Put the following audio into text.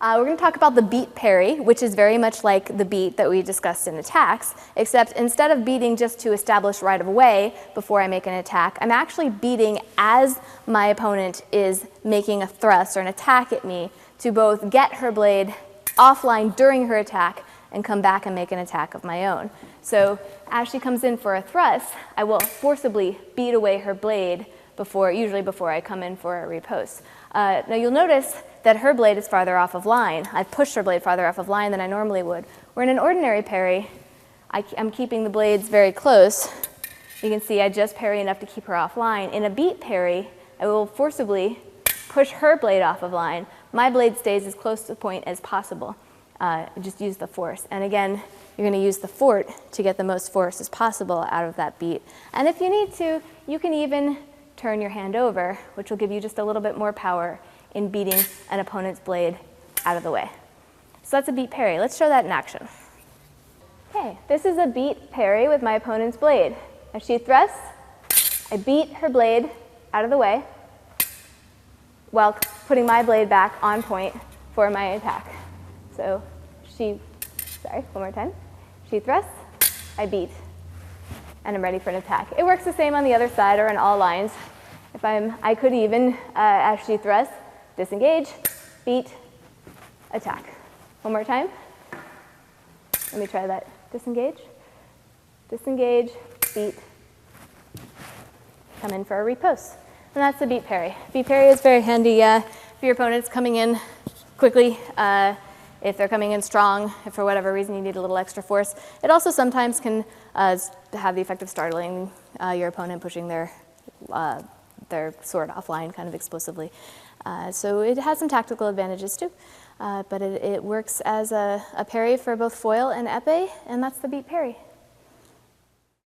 We're going to talk about the beat parry, which is very much like the beat that we discussed in attacks, except instead of beating just to establish right of way before I make an attack, I'm actually beating as my opponent is making a thrust or an attack at me to both get her blade offline during her attack and come back and make an attack of my own. So as she comes in for a thrust, I will forcibly beat away her blade usually before I come in for a riposte. Now you'll notice that her blade is farther off of line. I've pushed her blade farther off of line than I normally would. Where in an ordinary parry, I'm keeping the blades very close. You can see I just parry enough to keep her off line. In a beat parry, I will forcibly push her blade off of line. My blade stays as close to the point as possible. Just use the force. And again, you're going to use the fort to get the most force as possible out of that beat. And if you need to, you can even turn your hand over, which will give you just a little bit more power in beating an opponent's blade out of the way. So that's a beat parry. Let's show that in action. Okay, this is a beat parry with my opponent's blade. As she thrusts, I beat her blade out of the way while putting my blade back on point for my attack. So one more time. She thrusts, I beat, and I'm ready for an attack. It works the same on the other side or in all lines. I could even, as she thrusts, disengage, beat, attack. One more time. Let me try that. Disengage, disengage, beat, come in for a riposte. And that's the beat parry. Beat parry is very handy if your opponent's coming in quickly, if they're coming in strong, if for whatever reason you need a little extra force. It also sometimes can have the effect of startling your opponent, pushing their sword offline kind of explosively. So it has some tactical advantages too, but it works as a parry for both foil and epee, and that's the beat parry.